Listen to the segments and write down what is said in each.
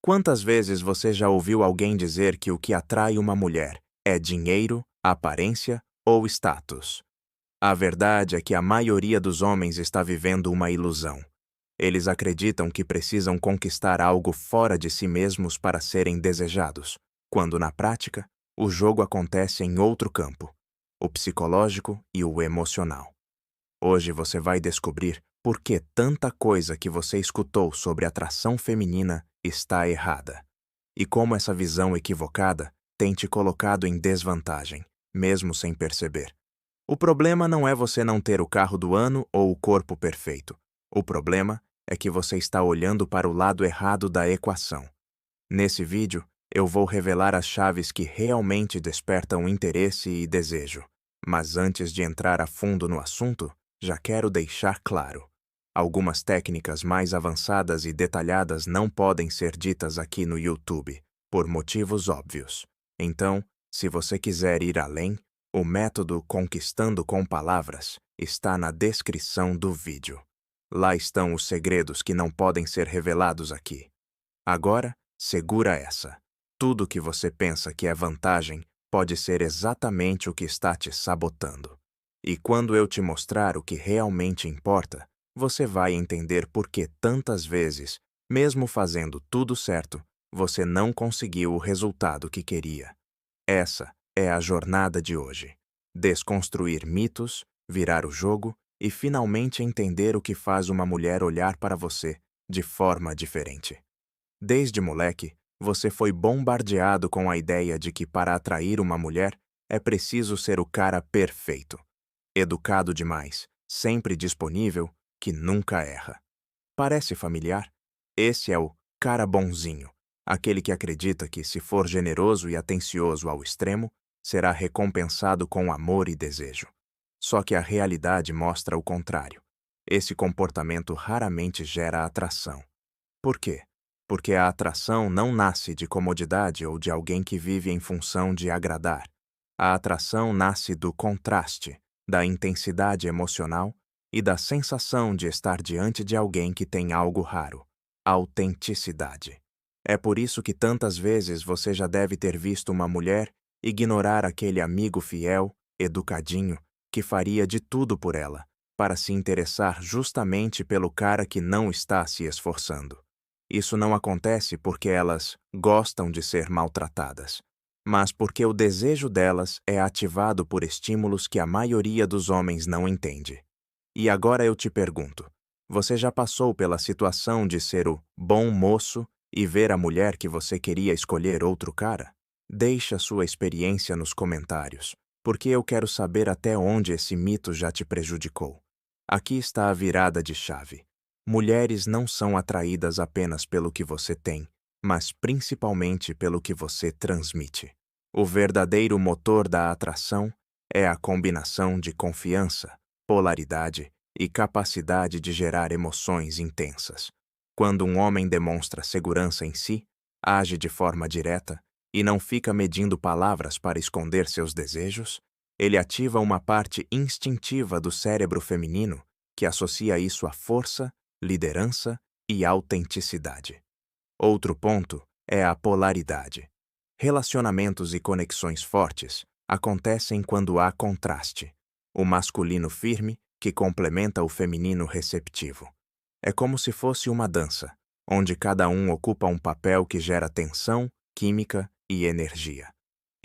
Quantas vezes você já ouviu alguém dizer que o que atrai uma mulher é dinheiro, aparência ou status? A verdade é que a maioria dos homens está vivendo uma ilusão. Eles acreditam que precisam conquistar algo fora de si mesmos para serem desejados, quando na prática, o jogo acontece em outro campo, o psicológico e o emocional. Hoje você vai descobrir por que tanta coisa que você escutou sobre atração feminina está errada, e como essa visão equivocada tem te colocado em desvantagem, mesmo sem perceber. O problema não é você não ter o carro do ano ou o corpo perfeito. O problema é que você está olhando para o lado errado da equação. Nesse vídeo, eu vou revelar as chaves que realmente despertam interesse e desejo. Mas antes de entrar a fundo no assunto, já quero deixar claro: algumas técnicas mais avançadas e detalhadas não podem ser ditas aqui no YouTube, por motivos óbvios. Então, se você quiser ir além, o método Conquistando com Palavras está na descrição do vídeo. Lá estão os segredos que não podem ser revelados aqui. Agora, segura essa. Tudo que você pensa que é vantagem pode ser exatamente o que está te sabotando. E quando eu te mostrar o que realmente importa, você vai entender por que tantas vezes, mesmo fazendo tudo certo, você não conseguiu o resultado que queria. Essa é a jornada de hoje. Desconstruir mitos, virar o jogo e finalmente entender o que faz uma mulher olhar para você de forma diferente. Desde moleque, você foi bombardeado com a ideia de que para atrair uma mulher é preciso ser o cara perfeito, educado demais, sempre disponível, que nunca erra. Parece familiar? Esse é o cara bonzinho, aquele que acredita que, se for generoso e atencioso ao extremo, será recompensado com amor e desejo. Só que a realidade mostra o contrário. Esse comportamento raramente gera atração. Por quê? Porque a atração não nasce de comodidade ou de alguém que vive em função de agradar. A atração nasce do contraste, da intensidade emocional e da sensação de estar diante de alguém que tem algo raro: autenticidade. É por isso que tantas vezes você já deve ter visto uma mulher ignorar aquele amigo fiel, educadinho, que faria de tudo por ela, para se interessar justamente pelo cara que não está se esforçando. Isso não acontece porque elas gostam de ser maltratadas, mas porque o desejo delas é ativado por estímulos que a maioria dos homens não entende. E agora eu te pergunto: você já passou pela situação de ser o bom moço e ver a mulher que você queria escolher outro cara? Deixa sua experiência nos comentários, porque eu quero saber até onde esse mito já te prejudicou. Aqui está a virada de chave. Mulheres não são atraídas apenas pelo que você tem, mas principalmente pelo que você transmite. O verdadeiro motor da atração é a combinação de confiança, polaridade e capacidade de gerar emoções intensas. Quando um homem demonstra segurança em si, age de forma direta e não fica medindo palavras para esconder seus desejos, ele ativa uma parte instintiva do cérebro feminino que associa isso à força, liderança e autenticidade. Outro ponto é a polaridade. Relacionamentos e conexões fortes acontecem quando há contraste. O masculino firme que complementa o feminino receptivo. É como se fosse uma dança, onde cada um ocupa um papel que gera tensão, química e energia.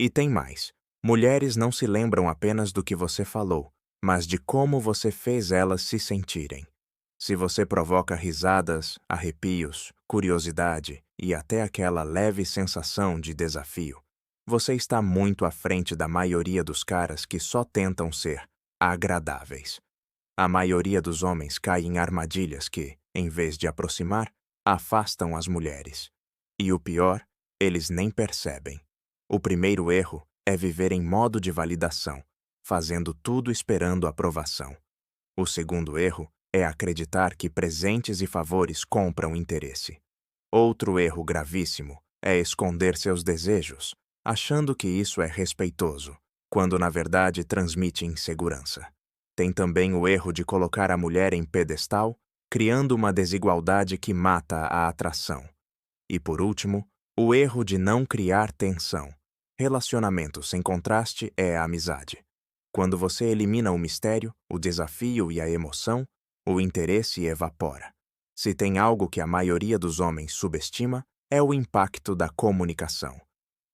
E tem mais. Mulheres não se lembram apenas do que você falou, mas de como você fez elas se sentirem. Se você provoca risadas, arrepios, curiosidade e até aquela leve sensação de desafio, você está muito à frente da maioria dos caras que só tentam ser agradáveis. A maioria dos homens cai em armadilhas que, em vez de aproximar, afastam as mulheres. E o pior, eles nem percebem. O primeiro erro é viver em modo de validação, fazendo tudo esperando aprovação. O segundo erro é acreditar que presentes e favores compram interesse. Outro erro gravíssimo é esconder seus desejos, achando que isso é respeitoso, quando na verdade transmite insegurança. Tem também o erro de colocar a mulher em pedestal, criando uma desigualdade que mata a atração. E por último, o erro de não criar tensão. Relacionamento sem contraste é a amizade. Quando você elimina o mistério, o desafio e a emoção, o interesse evapora. Se tem algo que a maioria dos homens subestima, é o impacto da comunicação.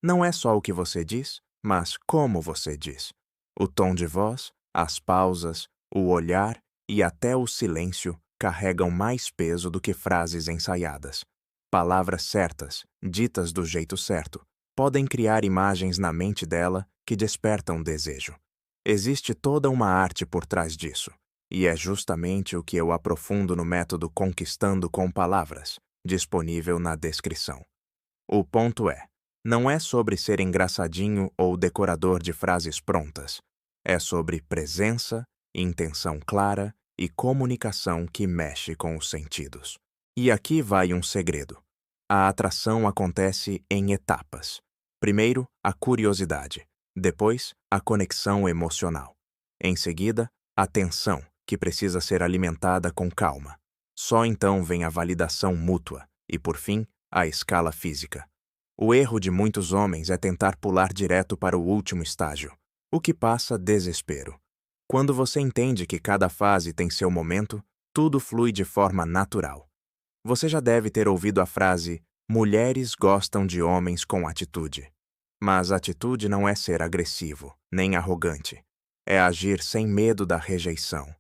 Não é só o que você diz, mas como você diz. O tom de voz, as pausas, o olhar e até o silêncio carregam mais peso do que frases ensaiadas. Palavras certas, ditas do jeito certo, podem criar imagens na mente dela que despertam desejo. Existe toda uma arte por trás disso, e é justamente o que eu aprofundo no método Conquistando com Palavras, disponível na descrição. O ponto é, não é sobre ser engraçadinho ou decorador de frases prontas. É sobre presença, intenção clara e comunicação que mexe com os sentidos. E aqui vai um segredo. A atração acontece em etapas. Primeiro, a curiosidade. Depois, a conexão emocional. Em seguida, a tensão, que precisa ser alimentada com calma. Só então vem a validação mútua e, por fim, a escala física. O erro de muitos homens é tentar pular direto para o último estágio, o que passa desespero. Quando você entende que cada fase tem seu momento, tudo flui de forma natural. Você já deve ter ouvido a frase: mulheres gostam de homens com atitude. Mas atitude não é ser agressivo, nem arrogante. É agir sem medo da rejeição.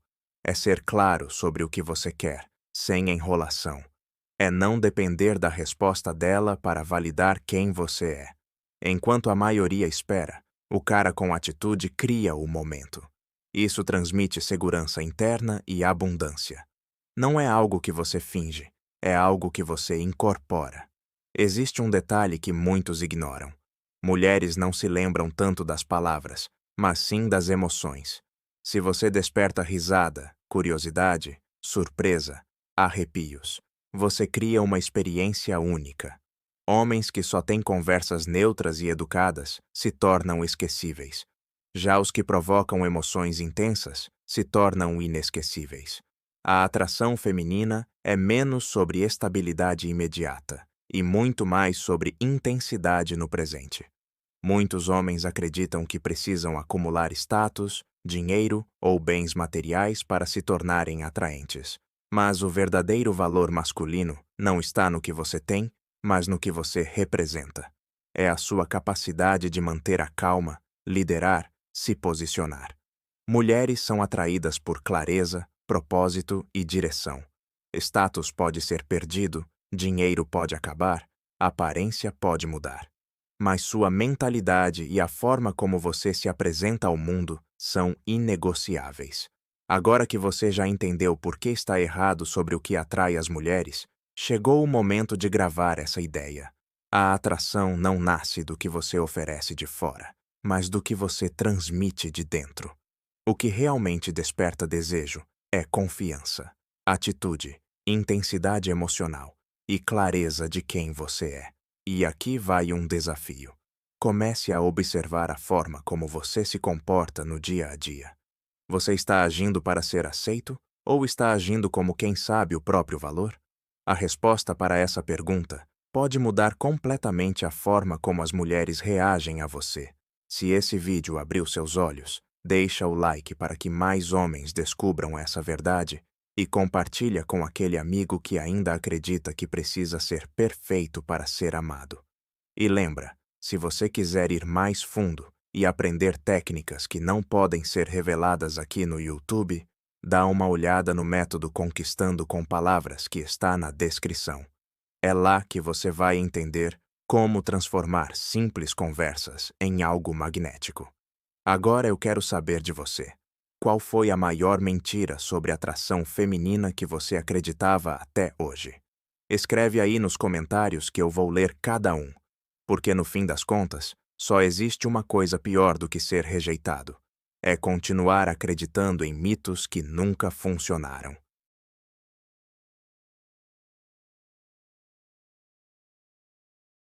É ser claro sobre o que você quer, sem enrolação. É não depender da resposta dela para validar quem você é. Enquanto a maioria espera, o cara com atitude cria o momento. Isso transmite segurança interna e abundância. Não é algo que você finge, é algo que você incorpora. Existe um detalhe que muitos ignoram. Mulheres não se lembram tanto das palavras, mas sim das emoções. Se você desperta risada, curiosidade, surpresa, arrepios, você cria uma experiência única. Homens que só têm conversas neutras e educadas se tornam esquecíveis. Já os que provocam emoções intensas se tornam inesquecíveis. A atração feminina é menos sobre estabilidade imediata e muito mais sobre intensidade no presente. Muitos homens acreditam que precisam acumular status, dinheiro ou bens materiais para se tornarem atraentes. Mas o verdadeiro valor masculino não está no que você tem, mas no que você representa. É a sua capacidade de manter a calma, liderar, se posicionar. Mulheres são atraídas por clareza, propósito e direção. Status pode ser perdido, dinheiro pode acabar, aparência pode mudar. Mas sua mentalidade e a forma como você se apresenta ao mundo são inegociáveis. Agora que você já entendeu por que está errado sobre o que atrai as mulheres, chegou o momento de gravar essa ideia. A atração não nasce do que você oferece de fora, mas do que você transmite de dentro. O que realmente desperta desejo é confiança, atitude, intensidade emocional e clareza de quem você é. E aqui vai um desafio. Comece a observar a forma como você se comporta no dia a dia. Você está agindo para ser aceito ou está agindo como quem sabe o próprio valor? A resposta para essa pergunta pode mudar completamente a forma como as mulheres reagem a você. Se esse vídeo abriu seus olhos, deixa o like para que mais homens descubram essa verdade e compartilha com aquele amigo que ainda acredita que precisa ser perfeito para ser amado. E lembra, se você quiser ir mais fundo e aprender técnicas que não podem ser reveladas aqui no YouTube, dá uma olhada no método Conquistando com Palavras que está na descrição. É lá que você vai entender como transformar simples conversas em algo magnético. Agora eu quero saber de você. Qual foi a maior mentira sobre atração feminina que você acreditava até hoje? Escreve aí nos comentários que eu vou ler cada um, porque no fim das contas, só existe uma coisa pior do que ser rejeitado. É continuar acreditando em mitos que nunca funcionaram.